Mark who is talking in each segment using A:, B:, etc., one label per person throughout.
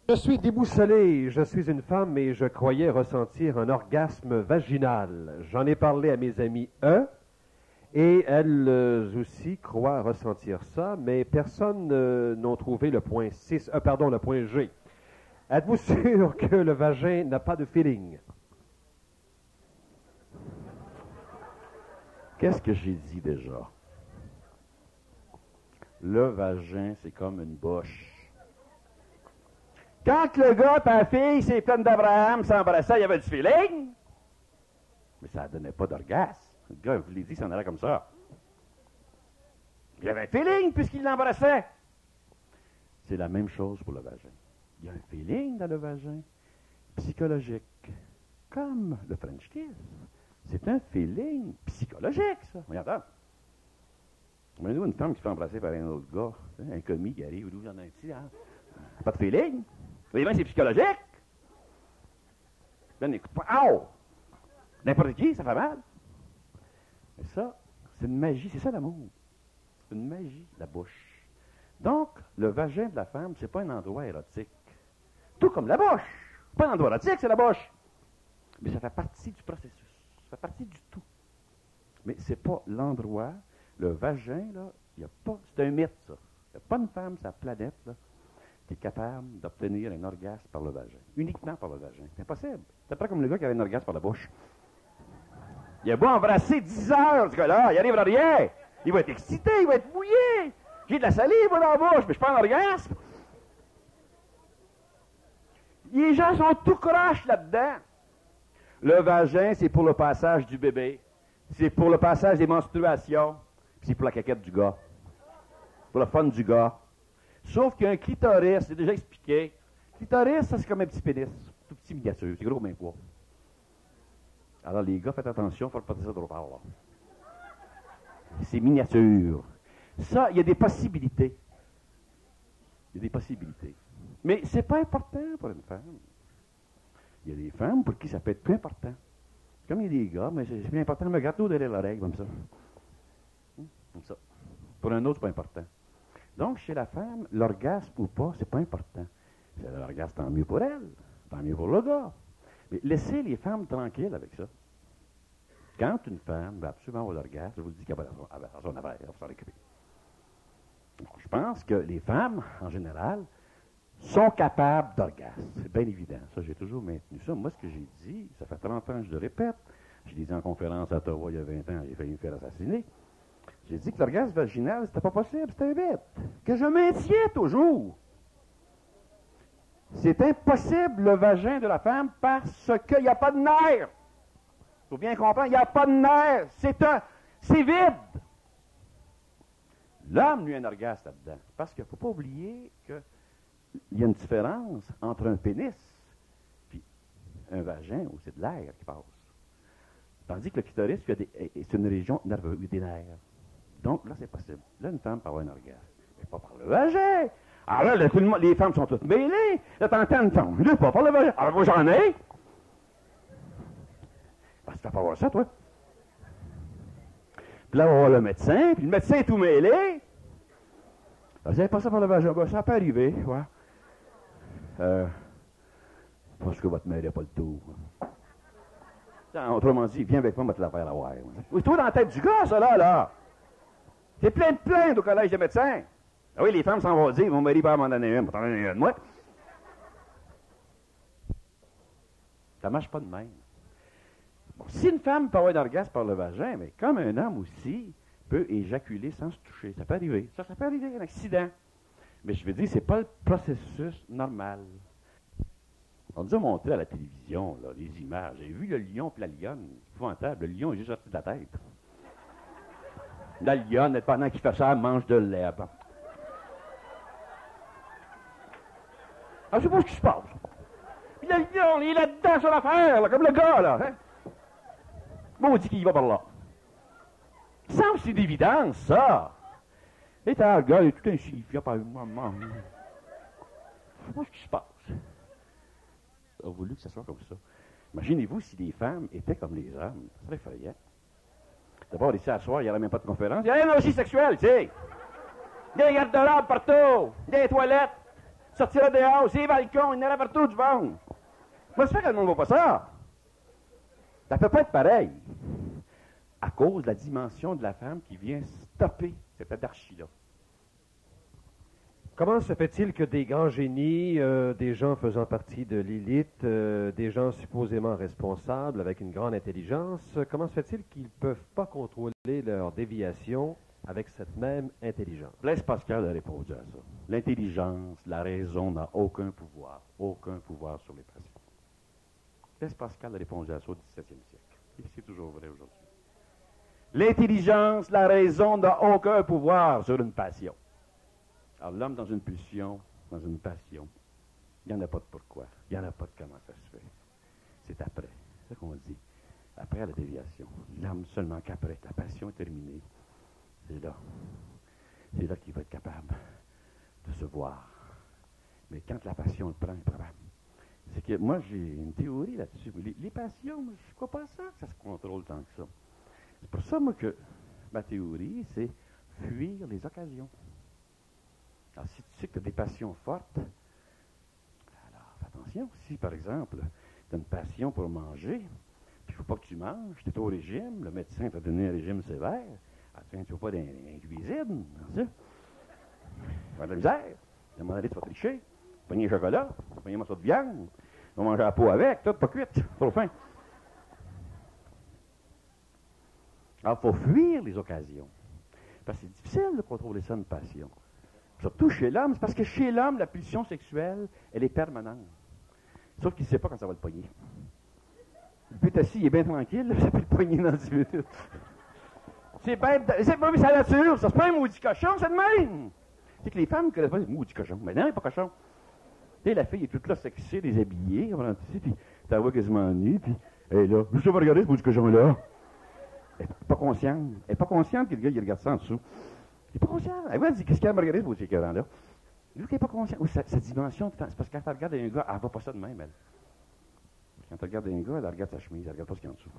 A: Je suis déboussolé, je suis une femme et je croyais ressentir un orgasme vaginal. J'en ai parlé à mes amis et elles aussi croient ressentir ça, mais personne n'a trouvé le point le point G. Êtes-vous sûr que le vagin n'a pas de feeling?
B: Qu'est-ce que j'ai dit déjà? Le vagin, c'est comme une bouche. Quand le gars et la fille, c'est plein d'Abraham, s'embrassaient, il y avait du feeling. Mais ça ne donnait pas d'orgasme. Le gars, je vous l'ai dit, ça en allait comme ça. Il y avait un feeling puisqu'il l'embrassait. C'est la même chose pour le vagin. Il y a un feeling dans le vagin psychologique. Comme le French kiss. C'est un feeling psychologique, ça. Regarde. Imaginez-vous une femme qui se fait embrasser par un autre gars, un commis qui arrive, ou il y en a un petit, hein? Pas de feeling. Vous voyez, c'est psychologique. Donne des coups de poing. Oh! N'importe qui, ça fait mal. Mais ça, c'est une magie, c'est ça l'amour. C'est une magie, la bouche. Donc, le vagin de la femme, c'est pas un endroit érotique. Tout comme la bouche. C'est pas un endroit érotique, c'est la bouche. Mais ça fait partie du processus. Ça fait partie du tout. Mais c'est pas l'endroit. Le vagin, là, il n'y a pas. C'est un mythe, ça. Il n'y a pas une femme sur la planète, là, qui est capable d'obtenir un orgasme par le vagin. Uniquement par le vagin. C'est impossible. C'est pas comme le gars qui avait un orgasme par la bouche. Il a beau embrasser 10 heures, ce gars-là, il arrivera rien. Il va être excité, il va être mouillé. J'ai de la salive dans la bouche, mais je prends un orgasme. Les gens sont tout croches là-dedans. Le vagin, c'est pour le passage du bébé. C'est pour le passage des menstruations. Puis c'est pour la caquette du gars. Pour le fun du gars. Sauf qu'il y a un clitoris, c'est déjà expliqué. Clitoris, ça c'est comme un petit pénis. Tout petit miniature, c'est gros comme un poids. Alors les gars, faites attention, il ne faut pas dire ça trop fort, là. C'est miniature. Ça, il y a des possibilités. Il y a des possibilités. Mais c'est pas important pour une femme. Il y a des femmes pour qui ça peut être plus important. Comme il y a des gars, mais c'est plus important. Me gâteau derrière l'oreille, comme ça. Comme ça. Pour un autre, c'est pas important. Donc, chez la femme, l'orgasme ou pas, c'est pas important. C'est l'orgasme, tant mieux pour elle. Tant mieux pour le gars. Mais laissez les femmes tranquilles avec ça. Quand une femme va absolument avoir l'orgasme, je vous dis qu'elle va à son affaire, elle va s'en occuper. Je pense que les femmes, en général, sont capables d'orgasme. C'est bien évident. Ça, j'ai toujours maintenu ça. Moi, ce que j'ai dit, ça fait 30 ans que je le répète. Je l'ai dit en conférence à Ottawa il y a 20 ans, j'ai failli me faire assassiner. J'ai dit que l'orgasme vaginal, c'était pas possible, c'était un mythe. Que je maintiens toujours. C'est impossible, le vagin de la femme, parce qu'il n'y a pas de nerfs. Il faut bien comprendre, il n'y a pas de nerfs. C'est vide. L'homme, lui, a un orgasme là-dedans. Parce qu'il ne faut pas oublier qu'il y a une différence entre un pénis et un vagin où c'est de l'air qui passe. Tandis que le clitoris, c'est une région nerveuse, il y a des nerfs. Donc, là, c'est possible. Là, une femme peut avoir un orgasme. Mais pas par le vagin. Alors là, les femmes sont toutes mêlées. Là, t'entends une femme. Là, pas par le vagin. Alors, moi, j'en ai. Parce que tu vas pas voir ça, toi. Puis là, on va voir le médecin. Puis le médecin est tout mêlé. Vous n'avez pas ça par le vagin. Ben, ça peut arriver, ouais. Je pense que votre mère n'a pas le tour. Autrement dit, viens avec moi, on va te la faire à voir. Oui, toi dans la tête du gars, ça, là. C'est plein de plaintes au collège des médecins. Ah oui, les femmes s'en vont dire, mon mari va m'en donner une, t'en donner une, moi. Ça marche pas de même. Bon, si une femme peut avoir un orgasme par le vagin, mais comme un homme aussi peut éjaculer sans se toucher, ça peut arriver. Ça peut arriver, un accident. Mais je veux dire, c'est pas le processus normal. On nous a montré à la télévision, là, les images. J'ai vu le lion et la lionne. C'est épouvantable. Le lion est juste sorti de la tête. La lionne, pendant qu'il fait ça, elle mange de l'herbe. Ah, je sais pas ce qui se passe. Puis le lion, il est là-dedans sur l'affaire, là, comme le gars, là. Hein? Bon, on dit qu'il va par là. Il semble que c'est d'évidence, ça. Et t'as le gars, il est tout insignifiant par maman. Je sais pas ce qui se passe. A voulu que ça soit comme ça. Imaginez-vous si les femmes étaient comme les hommes. Ça serait effrayant. D'abord, ici, à soir, il n'y aurait même pas de conférence. Il y a l'énergie sexuelle, tu sais. Il y a des garde-robes partout. Il y a des toilettes. Tu sortiras dehors, c'est les balcons, il y en a partout du monde. Moi, ça fait que le monde ne voit pas ça. Ça ne peut pas être pareil. À cause de la dimension de la femme qui vient stopper cette anarchie-là.
A: Comment se fait-il que des grands génies, des gens faisant partie de l'élite, des gens supposément responsables avec une grande intelligence, comment se fait-il qu'ils ne peuvent pas contrôler leur déviation avec cette même intelligence?
B: Blaise Pascal a répondu à ça. L'intelligence, la raison n'a aucun pouvoir sur les passions. Blaise Pascal a répondu à ça au XVIIe siècle. Et c'est toujours vrai aujourd'hui. L'intelligence, la raison n'a aucun pouvoir sur une passion. Alors l'homme dans une pulsion, dans une passion, il n'y en a pas de pourquoi, il n'y en a pas de comment ça se fait. C'est après, c'est ce qu'on dit, après la déviation. L'homme seulement qu'après, la passion est terminée, c'est là qu'il va être capable de se voir. Mais quand la passion le prend, il prend. C'est que moi j'ai une théorie là-dessus. Les passions, je ne crois pas ça que ça se contrôle tant que ça. C'est pour ça, moi, que ma théorie, c'est fuir les occasions. Alors, si tu sais que tu as des passions fortes, alors fais attention. Si, par exemple, tu as une passion pour manger, puis il ne faut pas que tu manges, tu es au régime, le médecin t'a donné un régime sévère, alors, tu ne vas pas dans une cuisine, tu sais. Tu vas avoir de la misère. À un moment donné, tu vas tricher, pogner un chocolat, pogner un morceau de viande, tu vas manger la peau avec, tout, pas cuite, trop faim. Alors, il faut fuir les occasions. Parce que c'est difficile de contrôler ça, une passion. Surtout chez l'homme, c'est parce que chez l'homme, la pulsion sexuelle, elle est permanente. Sauf qu'il ne sait pas quand ça va le pogner. Il peut être assis, il est bien tranquille, ça peut le pogner dans 10 minutes. C'est pas sa nature, ça se pas un maudit cochon, c'est de même. C'est que les femmes ne connaissent pas les maudits cochons. Mais non, il n'est pas cochon. Tu sais, la fille est toute là, sexée, déshabillée, puis tu la vois quasiment nue, puis elle est là. Je vais regarder ce maudit cochon-là. Elle n'est pas consciente. Elle n'est pas consciente que le gars, il regarde ça en dessous. Il n'est pas conscient. Elle va dire, qu'est-ce qu'elle m'a regardé, ce beau écœurant-là? Lui qui n'est pas conscient. Oui, sa dimension, c'est parce que quand elle regarde un gars, elle ne voit pas ça de même, elle. Quand elle regarde un gars, elle regarde sa chemise, elle ne regarde pas ce qu'il y a en dessous.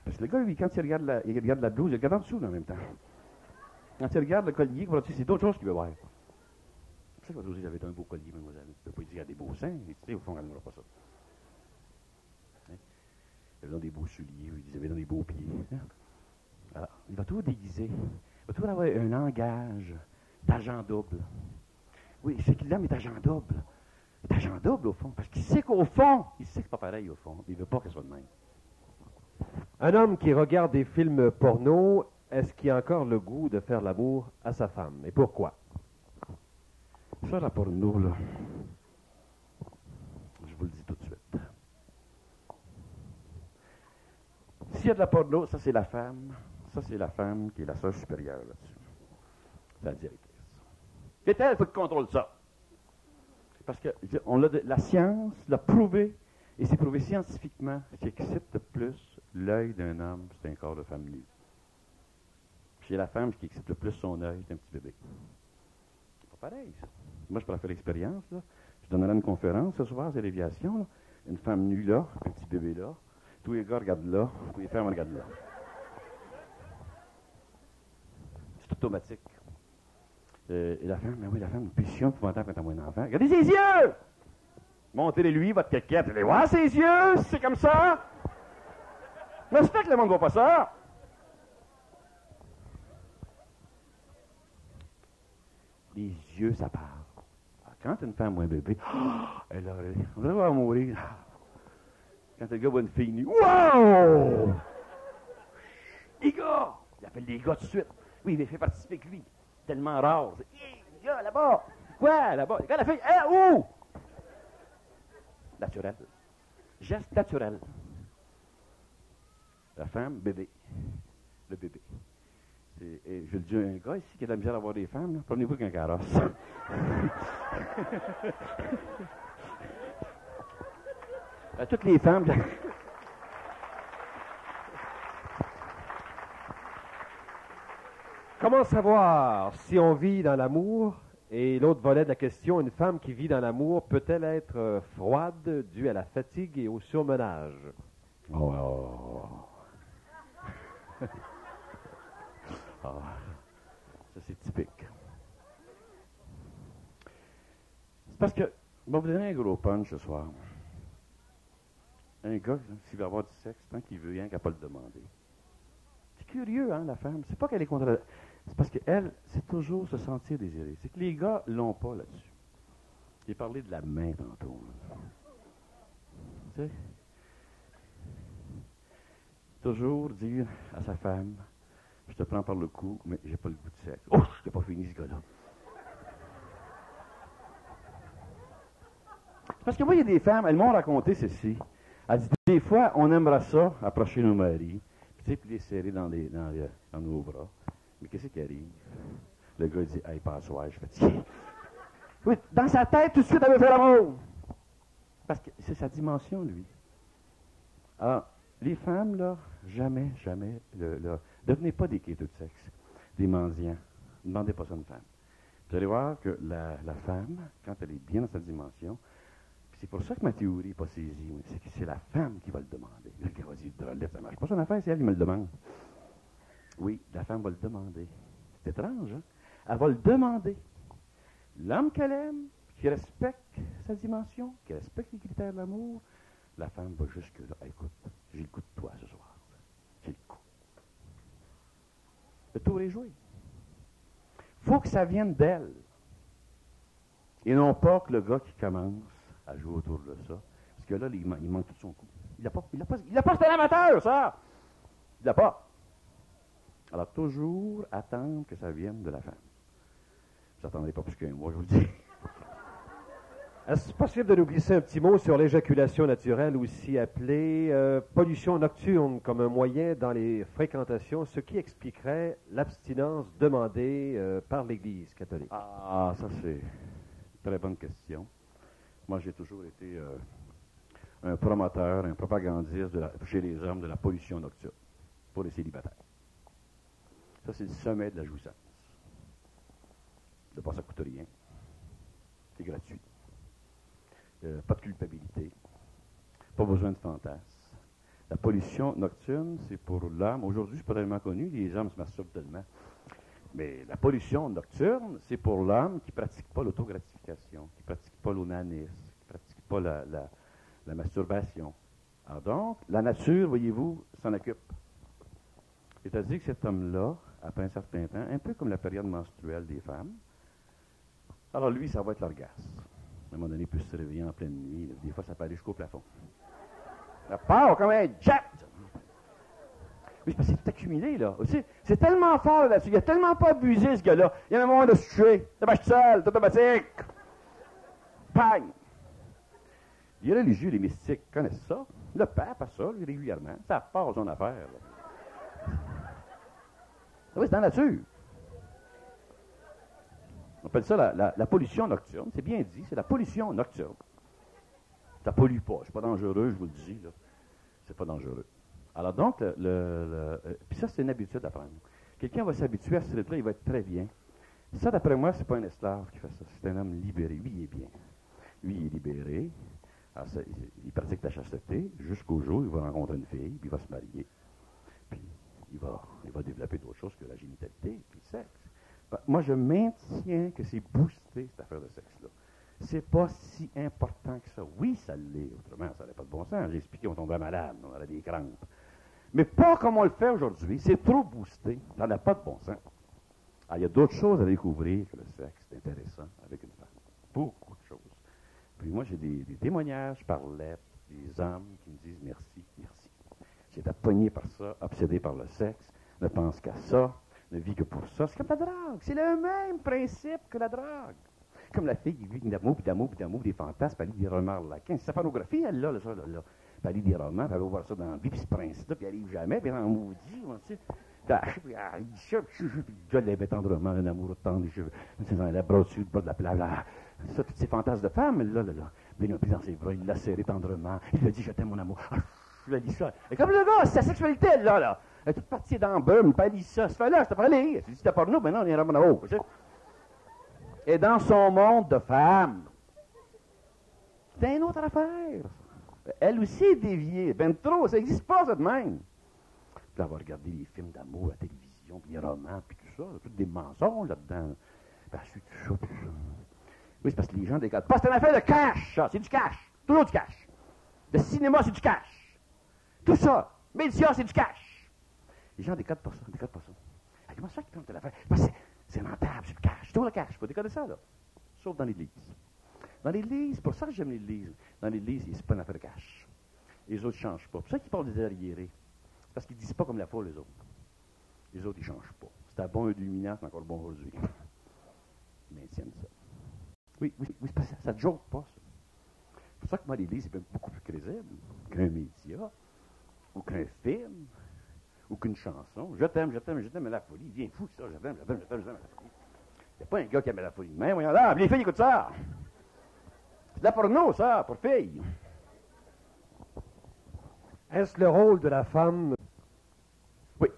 B: Parce que le gars, lui, quand il regarde la blouse, il regarde en dessous, là, en même temps. Quand il regarde le collier, c'est d'autres choses qu'il veut voir. C'est ça que vous avez un beau collier, mademoiselle. Tu ne peux pas dire qu'il y a des beaux seins. Tu sais, au fond, elle n'aura pas ça. Hein? Il avait dans des beaux souliers, il avait dans des beaux pieds. Hein? Alors, il va toujours déguiser. Il va toujours avoir un langage d'agent double. Oui, c'est que l'homme est agent double. Il est agent double, au fond. Parce qu'il sait qu'au fond, il sait que c'est pas pareil, au fond. Il ne veut pas qu'elle soit de même.
A: Un homme qui regarde des films porno, est-ce qu'il a encore le goût de faire l'amour à sa femme? Et pourquoi?
B: Ça, la porno, là, je vous le dis tout de suite. S'il y a de la porno, ça, c'est la femme. Ça, c'est la femme qui est la sage supérieure là-dessus. C'est la directrice. C'est elle qui contrôle ça. Parce que la science l'a prouvé, et c'est prouvé scientifiquement, ce qui excite le plus l'œil d'un homme, c'est un corps de femme nue. Chez la femme, ce qui excite le plus son œil, c'est un petit bébé. C'est pas pareil, ça. Moi, je pourrais faire l'expérience, là. Je donnerai une conférence ce soir, c'est l'éviation, là. Une femme nue là, un petit bébé là. Tous les gars regardent là, tous les femmes regardent là. C'est automatique. Et la femme, ben oui, la femme, une pulsion épouvantable quand t'as moins d'enfant. Regardez ses yeux! Montez-les-lui, votre caquette. Allez voir ses yeux, c'est comme ça! Mais c'est fait que le monde ne voit pas ça! Les yeux, ça parle. Alors, quand une femme voit un bébé, elle va mourir. Quand le gars voit une fille nue, wow! Les gars! Il appelle les gars tout de suite. Oui, il fait participer avec lui. Tellement rare. Hey, les gars, là-bas! Quoi, là-bas? Quand la fille, où? Naturel. Geste naturel. La femme, bébé. Le bébé. Et je le dis à un gars ici qui a de la misère à avoir des femmes, promenez-vous avec un carrosse. À toutes les femmes.
A: Comment savoir si on vit dans l'amour? Et l'autre volet de la question, une femme qui vit dans l'amour peut-elle être froide due à la fatigue et au surmenage?
B: Oh. Ça, c'est typique. Parce que, je vais vous donner un gros punch ce soir. Un gars, s'il veut avoir du sexe, tant qu'il veut rien qu'à pas le demander. C'est curieux, hein, la femme. C'est pas qu'elle est contre la... C'est parce qu'elle, c'est toujours se sentir désirée. C'est que les gars l'ont pas là-dessus. J'ai parlé de la main tantôt. Là. Tu sais? Toujours dire à sa femme, je te prends par le cou, mais j'ai pas le goût de sexe. Oh, je n'ai pas fini ce gars-là. Parce que moi, il y a des femmes, elles m'ont raconté ceci. Elle dit, des fois, on aimerait ça, approcher nos maris, puis les serrer dans nos bras. Mais qu'est-ce qui arrive? Le gars dit, hey, passe-moi, je suis fatigué. Oui, dans sa tête, tout de suite, elle veut faire l'amour. Parce que c'est sa dimension, lui. Alors, les femmes, là, jamais, devenez pas des quêteux de sexe, des mendiants. Ne demandez pas ça à une femme. Vous allez voir que la femme, quand elle est bien dans sa dimension, c'est pour ça que ma théorie n'est pas saisie, c'est que c'est la femme qui va le demander. Le gars va dire, drôlette, ça marche pas son affaire, c'est elle qui me le demande. Oui, la femme va le demander. C'est étrange, hein? Elle va le demander. L'homme qu'elle aime, qui respecte sa dimension, qui respecte les critères de l'amour, la femme va jusque-là. Écoute, j'ai le coup de toi ce soir. J'ai le coup. Le tour est joué. Il faut que ça vienne d'elle. Et non pas que le gars qui commence à jouer autour de ça. Parce que là, il manque tout son coup. Il n'a pas, c'est un amateur, ça! Il l'a pas. Alors, toujours attendre que ça vienne de la femme. Vous n'attendrez pas plus qu'un mois, je vous le dis.
A: Est-ce possible de nous glisser un petit mot sur l'éjaculation naturelle, aussi appelée pollution nocturne, comme un moyen dans les fréquentations, ce qui expliquerait l'abstinence demandée par l'Église catholique?
B: Ah, ça c'est une très bonne question. Moi, j'ai toujours été un promoteur, un propagandiste chez les hommes de la pollution nocturne pour les célibataires. Ça, c'est le sommet de la jouissance. De pas, ça coûte rien. C'est gratuit. Pas de culpabilité. Pas besoin de fantasmes. La pollution nocturne, c'est pour l'homme. Aujourd'hui, c'est pas tellement connu, les hommes se masturbent tellement. Mais la pollution nocturne, c'est pour l'homme qui ne pratique pas l'autogratification, qui ne pratique pas l'onanisme, qui ne pratique pas la masturbation. Alors donc, la nature, voyez-vous, s'en occupe. C'est-à-dire que cet homme-là, après un certain temps, un peu comme la période menstruelle des femmes, alors lui, ça va être l'orgasme. À un moment donné, il peut se réveiller en pleine nuit. Là. Des fois, ça peut aller jusqu'au plafond. Ça part comme un jet! Oui, parce que c'est tout accumulé, là. Aussi, c'est tellement fort là-dessus. Il a tellement pas abusé, ce gars-là. Il y a un moment de se tuer. Ça marche seul, c'est automatique. Bang! Les religieux, les mystiques connaissent ça. Le pape a ça, régulièrement. Ça part son affaire, là. Oui, c'est dans la nature. On appelle ça la pollution nocturne. C'est bien dit, c'est la pollution nocturne. Ça pollue pas. C'est pas dangereux, je vous le dis, là. C'est pas dangereux. Alors donc, puis ça, c'est une habitude à prendre. Quelqu'un va s'habituer à ce rythme-là, il va être très bien. Ça, d'après moi, c'est pas un esclave qui fait ça. C'est un homme libéré. Lui, il est bien. Lui, il est libéré. Alors ça, il pratique la chasteté jusqu'au jour où il va rencontrer une fille, puis il va se marier. Puis il va développer d'autres choses que la génitalité, puis le sexe. Moi, je maintiens que c'est boosté, cette affaire de sexe-là. C'est pas si important que ça. Oui, ça l'est. Autrement, ça n'aurait pas de bon sens. J'ai expliqué, on tomberait malade, on aurait des crampes. Mais pas comme on le fait aujourd'hui. C'est trop boosté. Ça n'a pas de bon sens. Alors, il y a d'autres choses à découvrir que le sexe. C'est intéressant avec une femme. Beaucoup de choses. Puis moi, j'ai des témoignages par lettre, des hommes qui me disent merci, merci. J'étais pogné par ça, obsédé par le sexe, ne pense qu'à ça, ne vit que pour ça. C'est comme la drogue. C'est le même principe que la drogue. Comme la fille qui vit d'amour, puis d'amour, puis d'amour, des fantasmes, puis elle lit des romans laquins. C'est sa phonographie, elle, là, ça, là. Puis elle lit des romans, puis elle va voir ça dans la vie, puis ce prince-là, puis elle arrive jamais, puis elle en maudit, tu sais. Puis elle dit ça, puis je l'aimais tendrement, un amour tendre, c'est dans la bras dessus, le bras de la plage, ça, tous ces fantasmes de femmes, là. Mais il l'a pris dans ses bras, il l'a serré tendrement, il lui a dit, je t'aime, mon amour. Je lui ai dit ça. Et comme le gars, c'est sa sexualité, elle, là. Elle est toute partie dans le bum, puis elle dit ça. Ça fait là, c'est pas aller. Si c'était pas nous, maintenant, on ira en haut, tu sais. Et dans son monde de femmes, c'est une autre affaire. Elle aussi est déviée. Ben trop, ça n'existe pas, ça de même. Puis elle va regarder les films d'amour à la télévision, puis les romans, puis tout ça. Tous des mensonges là-dedans. Ben, je suis tout ça, tout ça. Oui, c'est parce que les gens décodent. Pas, c'est une affaire de cash, ça. C'est du cash. Toujours du cash. Le cinéma, c'est du cash. Tout ça. Médias, c'est du cash. Les gens décodent pas ça. Décodent pas ça. Ah, comment ça qu'ils prennent telle affaire? Parce que c'est rentable, c'est le cash. C'est toujours le cash. Il faut décoder ça, là. Sauf dans l'Église. Dans l'Église, c'est pour ça que j'aime l'Église. Dans l'Église, c'est pas une affaire de cash. Les autres ne changent pas. C'est pour ça qu'ils parlent des arriérés. Parce qu'ils ne disent pas comme la foule, les autres. Les autres, ils ne changent pas. C'était bon un dominant, c'est encore bon aujourd'hui. Ils maintiennent ça. Oui, c'est pas ça. Ça ne joke pas, ça. C'est pour ça que moi, l'Église, c'est beaucoup plus crédible qu'un média, ou qu'un film, ou qu'une chanson. Je t'aime à la folie. Il vient fou, ça. Je t'aime à la folie. Il n'y a pas un gars qui aime à la folie. Mais voyons là, les filles écoutent ça. C'est de la porno, ça, pour filles.
A: Est-ce le rôle de la femme?
B: Oui.